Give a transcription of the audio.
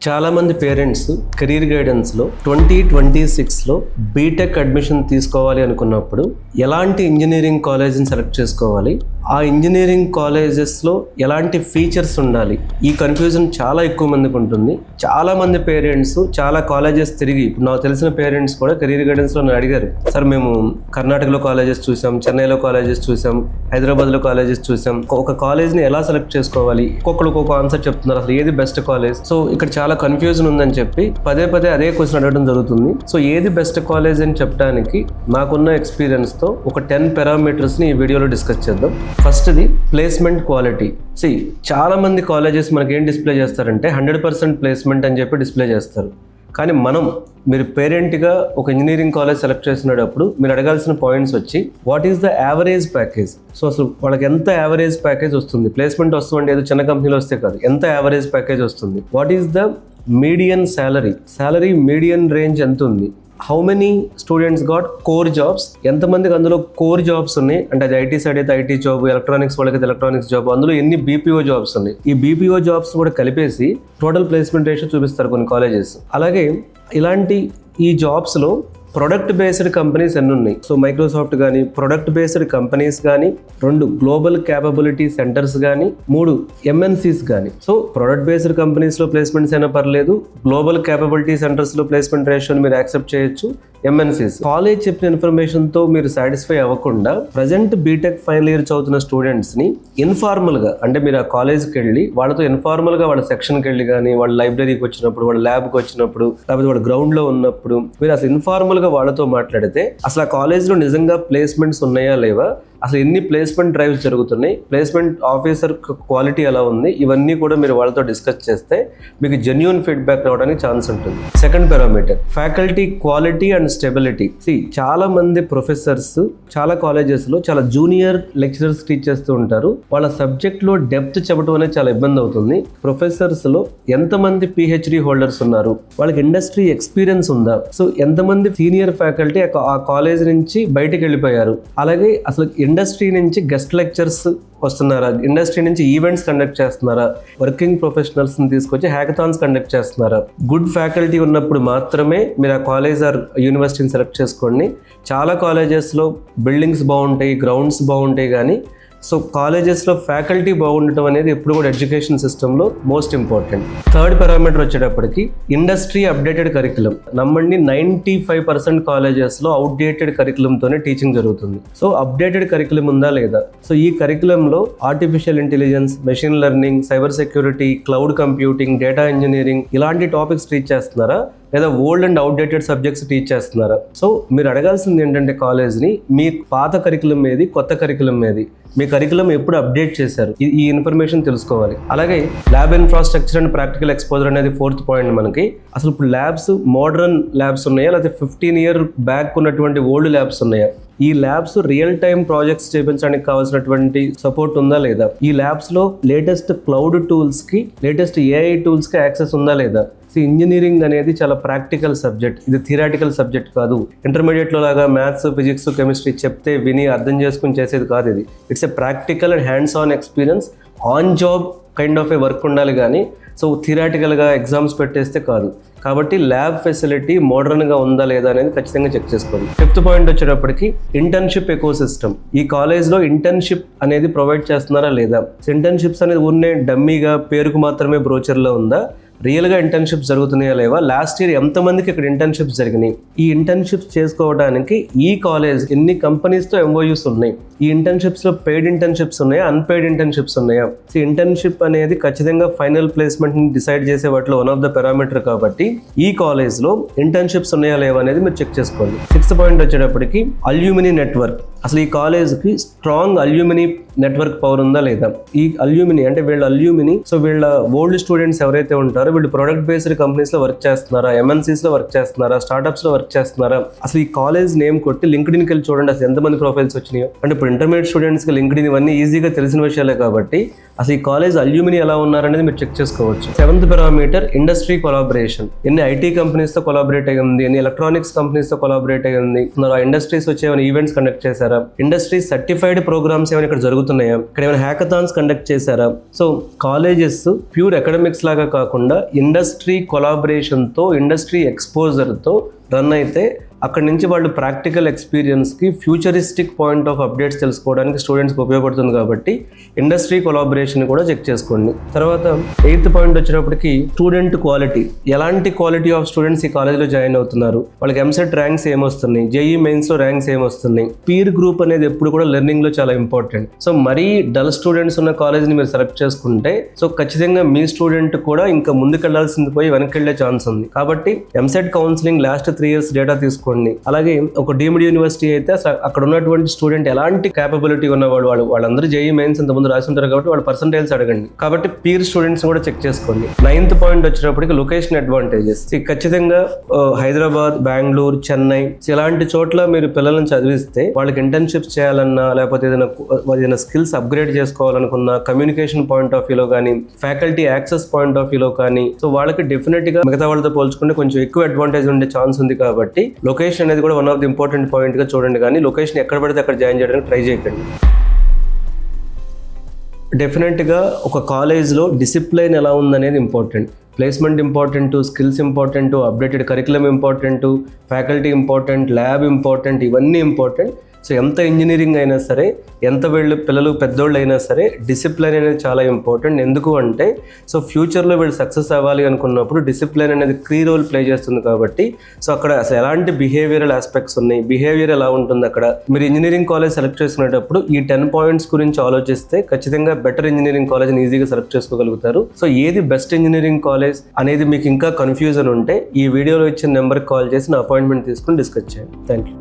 చాలామంది parents career గైడెన్స్లో 2026లో BTech admission తీసుకోవాలి అనుకున్నప్పుడు ఎలాంటి ఇంజనీరింగ్ కాలేజ్ని సెలెక్ట్ చేసుకోవాలి, ఆ ఇంజనీరింగ్ కాలేజెస్లో ఎలాంటి ఫీచర్స్ ఉండాలి, ఈ కన్ఫ్యూజన్ చాలా ఎక్కువ మందికి ఉంటుంది. చాలామంది పేరెంట్స్ చాలా కాలేజెస్ తిరిగి, ఇప్పుడు నాకు తెలిసిన పేరెంట్స్ కూడా కెరీర్ గైడెన్స్లో నన్ను అడిగారు, సార్ మేము కర్ణాటకలో కాలేజెస్ చూసాం, చెన్నైలో కాలేజెస్ చూసాం, హైదరాబాద్లో కాలేజెస్ చూసాం, ఒక కాలేజ్ని ఎలా సెలెక్ట్ చేసుకోవాలి, ఒక్కొక్కరు ఒక్కొక్క ఆన్సర్ చెప్తున్నారు, అసలు ఏది బెస్ట్ కాలేజ్. సో ఇక్కడ చాలా కన్ఫ్యూజన్ ఉందని చెప్పి పదే పదే అదే క్వశ్చన్ అడగడం జరుగుతుంది. సో ఏది బెస్ట్ కాలేజ్ అని చెప్పడానికి నాకున్న ఎక్స్పీరియన్స్తో ఒక 10 పారామీటర్స్ని ఈ వీడియోలో డిస్కస్ చేద్దాం. ఫస్ట్ది ప్లేస్మెంట్ క్వాలిటీ. చాలా మంది కాలేజెస్ మనకి ఏం డిస్ప్లే చేస్తారంటే 100% ప్లేస్మెంట్ అని చెప్పి డిస్ప్లే చేస్తారు. కానీ మీరు పేరెంట్గా ఒక ఇంజనీరింగ్ కాలేజ్ సెలెక్ట్ చేసినప్పుడు మీరు అడగాల్సిన పాయింట్స్ వచ్చి, what is the average package. So అసలు వాళ్ళకి ఎంత యావరేజ్ ప్యాకేజ్ వస్తుంది, ప్లేస్మెంట్ వస్తుంది ఏదో చిన్న కంపెనీలో వస్తే కాదు, ఎంత యావరేజ్ ప్యాకేజ్ వస్తుంది. What is the median salary median range ఎంత ఉంది. How many students got core jobs, ఎంతమందికి అందులో కోర్ జాబ్స్ ఉన్నాయి, అంటే అది ఐటీ సైడ్ అయితే ఐటీ జాబ్, ఎలక్ట్రానిక్స్ వాళ్ళకి ఎలక్ట్రానిక్స్ జాబ్, అందులో ఎన్ని బీపీఓ జాబ్స్ ఉన్నాయి. ఈ బీపీఓ జాబ్స్ కూడా కలిపేసి టోటల్ ప్లేస్మెంట్ రేషియో చూపిస్తారు కొన్ని కాలేజెస్. అలాగే ఇలాంటి ఈ జాబ్స్లో ప్రొడక్ట్ బేస్డ్ కంపెనీస్ ఎన్ని ఉన్నాయి. సో మైక్రోసాఫ్ట్ కానీ, ప్రొడక్ట్ బేస్డ్ కంపెనీస్ కానీ, 2 గ్లోబల్ క్యాపబిలిటీ సెంటర్స్ కానీ, 3 ఎంఎన్సీస్ కానీ. సో ప్రొడక్ట్ బేస్డ్ కంపెనీస్లో ప్లేస్మెంట్స్ అయినా పర్లేదు, గ్లోబల్ క్యాపబిలిటీ సెంటర్స్లో ప్లేస్మెంట్ రేషియోని మీరు యాక్సెప్ట్ చేయొచ్చు. ఎంఎన్సీస్ కాలేజ్ చెప్పిన ఇన్ఫర్మేషన్తో మీరు సాటిస్ఫై అవ్వకుండా ప్రజెంట్ బీటెక్ ఫైనల్ ఇయర్ చదువుతున్న స్టూడెంట్స్ని ఇన్ఫార్మల్గా, అంటే మీరు ఆ కాలేజ్కి వెళ్ళి వాళ్ళతో ఇన్ఫార్మల్గా వాళ్ళ సెక్షన్కి వెళ్ళి కానీ, వాళ్ళ లైబ్రరీకి వచ్చినప్పుడు, వాళ్ళ ల్యాబ్కి వచ్చినప్పుడు, లేకపోతే వాళ్ళ గ్రౌండ్లో ఉన్నప్పుడు మీరు అసలు ఇన్ఫార్మల్గా వాళ్ళతో మాట్లాడితే అసలు ఆ కాలేజ్లో నిజంగా ప్లేస్మెంట్స్ ఉన్నాయా లేవా, అసలు ఎన్ని ప్లేస్మెంట్ డ్రైవ్స్ జరుగుతున్నాయి, ప్లేస్మెంట్ ఆఫీసర్ క్వాలిటీ ఎలా ఉంది, ఇవన్నీ కూడా మీరు వాళ్ళతో డిస్కస్ చేస్తే మీకు జెన్యూన్ ఫీడ్బ్యాక్ రావడానికి ఛాన్స్ ఉంటుంది. Second parameter faculty quality and stability. చాలా మంది ప్రొఫెసర్స్ చాలా కాలేజెస్లో చాలా జూనియర్ లెక్చరర్స్ టీచ్ చేస్తూ ఉంటారు. వాళ్ళ సబ్జెక్ట్లో డెప్త్ చెప్పడం అనేది చాలా ఇబ్బంది అవుతుంది. ప్రొఫెసర్స్లో ఎంతమంది పిహెచ్డి హోల్డర్స్ ఉన్నారు, వాళ్ళకి ఇండస్ట్రీ ఎక్స్పీరియన్స్ ఉందా, సో ఎంతమంది సీనియర్ ఫ్యాకల్టీ ఆ కాలేజ్ నుంచి బయటకు వెళ్ళిపోయారు, అలాగే అసలు ఇండస్ట్రీ నుంచి గెస్ట్ లెక్చర్స్ వస్తున్నారా, ఇండస్ట్రీ నుంచి ఈవెంట్స్ కండక్ట్ చేస్తున్నారా, వర్కింగ్ ప్రొఫెషనల్స్ని తీసుకొచ్చి హ్యాకథాన్స్ కండక్ట్ చేస్తున్నారా. గుడ్ ఫ్యాకల్టీ ఉన్నప్పుడు మాత్రమే మీరు ఆ కాలేజ్ ఆర్ యూనివర్సిటీని సెలెక్ట్ చేసుకోండి. చాలా కాలేజెస్లో బిల్డింగ్స్ బాగుంటాయి, గ్రౌండ్స్ బాగుంటాయి, కానీ సో కాలేజెస్లో ఫ్యాకల్టీ బాగుండటం అనేది ఎప్పుడు కూడా ఎడ్యుకేషన్ సిస్టంలో మోస్ట్ ఇంపార్టెంట్. థర్డ్ పారామీటర్ వచ్చేటప్పటికి ఇండస్ట్రీ అప్డేటెడ్ కరికులం. నమ్మండి 95% కాలేజెస్లో అవుట్డేటెడ్ కరికులంతోనే టీచింగ్ జరుగుతుంది. సో అప్డేటెడ్ కరికులం ఉందా లేదా, సో ఈ కరికులంలో artificial intelligence, machine learning, cyber security, cloud computing, data engineering ఇలాంటి టాపిక్స్ టీచ్ చేస్తున్నారా, లేదా old and outdated subjects teach చేస్తున్నారా. సో మీరు అడగాల్సింది ఏంటంటే కాలేజ్ని, మీ పాత కరికులం ఏది, కొత్త కరికులం ఏది, మీ కరికులం ఎప్పుడు అప్డేట్ చేశారు, ఈ ఇన్ఫర్మేషన్ తెలుసుకోవాలి. అలాగే lab infrastructure and practical exposure అనేది 4th పాయింట్ మనకి. అసలు ఇప్పుడు ల్యాబ్స్ మోడర్న్ ల్యాబ్స్ ఉన్నాయా, లేకపోతే 15 year బ్యాక్ ఉన్నటువంటి ఓల్డ్ ల్యాబ్స్ ఉన్నాయా, ఈ ల్యాబ్స్ రియల్ టైమ్ ప్రాజెక్ట్స్ చేయించడానికి కావాల్సినటువంటి సపోర్ట్ ఉందా లేదా, ఈ ల్యాబ్స్లో లేటెస్ట్ క్లౌడ్ టూల్స్కి, లేటెస్ట్ ఏఐ టూల్స్కి యాక్సెస్ ఉందా లేదా. ఇంజనీరింగ్ అనేది చాలా ప్రాక్టికల్ సబ్జెక్ట్, ఇది థియరాటికల్ సబ్జెక్ట్ కాదు. ఇంటర్మీడియట్లో లాగా మ్యాథ్స్, ఫిజిక్స్, కెమిస్ట్రీ చెప్తే విని అర్థం చేసుకుని చేసేది కాదు. ఇది it's a practical and hands on experience, on job kind of A work ఉండాలి, కానీ సో థియరాటికల్గా ఎగ్జామ్స్ పెట్టేస్తే కాదు. కాబట్టి ల్యాబ్ ఫెసిలిటీ మోడర్న్గా ఉందా లేదా అనేది ఖచ్చితంగా చెక్ చేసుకోవాలి. 5th పాయింట్ వచ్చేటప్పటికి ఇంటర్న్షిప్ ఎకోసిస్టమ్. ఈ కాలేజ్లో ఇంటర్న్షిప్ అనేది ప్రొవైడ్ చేస్తున్నారా లేదా. ఇంటర్న్షిప్స్ అనేది ఉన్నే డమ్మీగా పేరుకు మాత్రమే బ్రోచర్లో ఉందా, రియల్గా ఇంటర్న్షిప్స్ జరుగుతున్నాయా లేవా, లాస్ట్ ఇయర్ ఎంతమందికి ఇక్కడ ఇంటర్న్షిప్స్ జరిగినాయి, ఈ ఇంటర్న్షిప్స్ చేసుకోవడానికి ఈ కాలేజ్ ఎన్ని కంపెనీస్తో ఎంఓయూస్ ఉన్నాయి, ఈ ఇంటర్న్షిప్స్లో పెయిడ్ ఇంటర్న్షిప్స్ ఉన్నాయా, అన్పెయిడ్ ఇంటర్న్షిప్స్ ఉన్నాయా. సో ఇంటర్న్షిప్ అనేది ఖచ్చితంగా ఫైనల్ ప్లేస్మెంట్ని డిసైడ్ చేసే వాటిలో వన్ ఆఫ్ ద పారామీటర్. కాబట్టి ఈ కాలేజ్లో ఇంటర్న్షిప్స్ ఉన్నాయా లేవా అనేది మీరు చెక్ చేసుకోండి. 6th పాయింట్ వచ్చేటప్పటికి అల్యూమినీ నెట్వర్క్. అసలు ఈ కాలేజ్కి స్ట్రాంగ్ అల్యూమినీ నెట్వర్క్ పవర్ ఉందా లేదా. ఈ అల్యూమినీ అంటే వీళ్ళ ఓల్డ్ స్టూడెంట్స్ ఎవరైతే ఉంటారో వీళ్ళు ప్రొడక్ట్ బేస్డ్ కంపెనీస్లో వర్క్ చేస్తున్నారా, ఎంఎన్సీస్లో వర్క్ చేస్తున్నారా, స్టార్టప్స్లో వర్క్ చేస్తున్నారా. అసలు ఈ కాలేజ్ నేమ్ కొట్టి లింక్డ్ఇన్కి వెళ్ళి చూడండి అసలు ఎంతమంది ప్రొఫైల్స్ వచ్చినాయో. అంటే ఇప్పుడు ఇంటర్మీడియట్ స్టూడెంట్స్కి లింక్డ్ఇన్ ఇవన్నీ ఈజీగా తెలిసిన విషయాలే కాబట్టి అసలు ఈ కాలేజ్ అల్యూమినీ ఎలా ఉన్నారనేది మీరు చెక్ చేసుకోవచ్చు. 7th parameter industry collaboration. ఎన్ని ఐటీ కంపెనీస్తో కొలాబరేట్ అయ్యింది, ఎన్ని ఎలక్ట్రానిక్స్ కంపెనీస్తో కొలాబరేట్ అయ్యింది, ఆ ఇండస్ట్రీస్ వచ్చి ఏమైనా ఈవెంట్స్ కండక్ట్ చేశారా, ఇండస్ట్రీ సర్టిఫైడ్ ప్రోగ్రామ్స్ ఏమైనా ఇక్కడ జరుగుతున్నాయా, ఇక్కడ ఏమైనా హ్యాకథాన్స్ కండక్ట్ చేశారా. సో కాలేజెస్ ప్యూర్ అకాడమిక్స్ లాగా కాకుండా కాకుండా ఇండస్ట్రీ కొలాబరేషన్తో, ఇండస్ట్రీ ఎక్స్పోజర్తో రన్ అయితే అక్కడి నుంచి వాళ్ళు ప్రాక్టికల్ ఎక్స్పీరియన్స్కి ఫ్యూచరిస్టిక్ పాయింట్ ఆఫ్ అప్డేట్స్ తెలుసుకోవడానికి స్టూడెంట్స్కి ఉపయోగపడుతుంది. కాబట్టి ఇండస్ట్రీ కొలాబరేషన్ కూడా చెక్ చేసుకోండి. తర్వాత 8th పాయింట్ వచ్చేటప్పటికి స్టూడెంట్ క్వాలిటీ. ఎలాంటి క్వాలిటీ ఆఫ్ స్టూడెంట్స్ ఈ కాలేజ్లో జాయిన్ అవుతున్నారు, వాళ్ళకి ఎంసెట్ ర్యాంక్స్ ఏమొస్తున్నాయి, జేఈ మెయిన్స్లో ర్యాంక్స్ ఏమొస్తున్నాయి. పీర్ గ్రూప్ అనేది ఎప్పుడు కూడా లెర్నింగ్లో చాలా ఇంపార్టెంట్. సో మరీ డల్ స్టూడెంట్స్ ఉన్న కాలేజ్ని మీరు సెలెక్ట్ చేసుకుంటే సో ఖచ్చితంగా మీ స్టూడెంట్ కూడా ఇంకా ముందుకెళ్లాల్సింది పోయి వెనక్కి వెళ్ళే ఛాన్స్ ఉంది. కాబట్టి EAMCET counselling last 3 years data తీసుకోండి. అలాగే ఒక డీమ్డ్ యూనివర్సిటీ అయితే అక్కడ ఉన్నటువంటి స్టూడెంట్ ఎలాంటి కేపబిలిటీ ఉన్నవాడు, వాళ్ళందరూ జేఈ మెయిన్స్ ఇంతకుముందు రాసి ఉంటారు కాబట్టి వాళ్ళ పర్సంటేజ్ అడగండి. కాబట్టి పీర్ స్టూడెంట్స్ కూడా చెక్ చేసుకోండి. 9th పాయింట్ వచ్చేటప్పటికి లొకేషన్ అడ్వాంటేజెస్. ఖచ్చితంగా హైదరాబాద్, బెంగళూరు, చెన్నై ఇలాంటి చోట్ల మీరు పిల్లలను చదివిస్తే వాళ్ళకి ఇంటర్న్షిప్స్ చేయాలన్నా, లేకపోతే ఏదైనా స్కిల్స్ అప్గ్రేడ్ చేసుకోవాలనుకున్నా, కమ్యూనికేషన్ పాయింట్ ఆఫ్ వ్యూలో కానీ, ఫ్యాకల్టీ యాక్సెస్ పాయింట్ ఆఫ్ వ్యూలో కానీ, సో వాళ్ళకి డెఫినెట్ గా మిగతా వాళ్ళతో పోల్చుకుంటే కొంచెం ఎక్కువ అడ్వాంటేజ్ ఉండే ఛాన్స్ ఉంది. కాబట్టి లొకేషన్ అనేది కూడా one of the important point గా చూడండి. కానీ లొకేషన్ ఎక్కడ పడితే అక్కడ జాయిన్ చేయడానికి ట్రై చేయకండి. డెఫినెట్గా ఒక కాలేజ్లో డిసిప్లైన్ ఎలా ఉందనేది important. Placement important, skills important, updated curriculum important, faculty important, lab important, ఇవన్నీ ఇంపార్టెంట్. సో ఎంత ఇంజనీరింగ్ అయినా సరే, ఎంత పిల్లలు పెద్దోళ్ళు అయినా సరే డిసిప్లైన్ అనేది చాలా ఇంపార్టెంట్. ఎందుకు అంటే సో ఫ్యూచర్లో వీళ్ళు సక్సెస్ అవ్వాలి అనుకున్నప్పుడు డిసిప్లైన్ అనేది కీ రోల్ ప్లే చేస్తుంది. కాబట్టి సో అక్కడ అసలు ఎలాంటి బిహేవియరల్ ఆస్పెక్ట్స్ ఉన్నాయి, బిహేవియర్ ఎలా ఉంటుంది అక్కడ. మీరు ఇంజనీరింగ్ కాలేజ్ సెలెక్ట్ చేసుకునేటప్పుడు ఈ 10 పాయింట్స్ గురించి ఆలోచిస్తే ఖచ్చితంగా బెటర్ ఇంజనీరింగ్ కాలేజ్ని ఈజీగా సెలెక్ట్ చేసుకోగలుగుతారు. సో ఏది బెస్ట్ ఇంజనీరింగ్ కాలేజ్ అనేది మీకు ఇంకా కన్ఫ్యూజన్ ఉంటే ఈ వీడియోలో ఇచ్చిన నెంబర్కి కాల్ చేసి నా అపాయింట్మెంట్ తీసుకుని డిస్కస్ చేయండి. Thank you.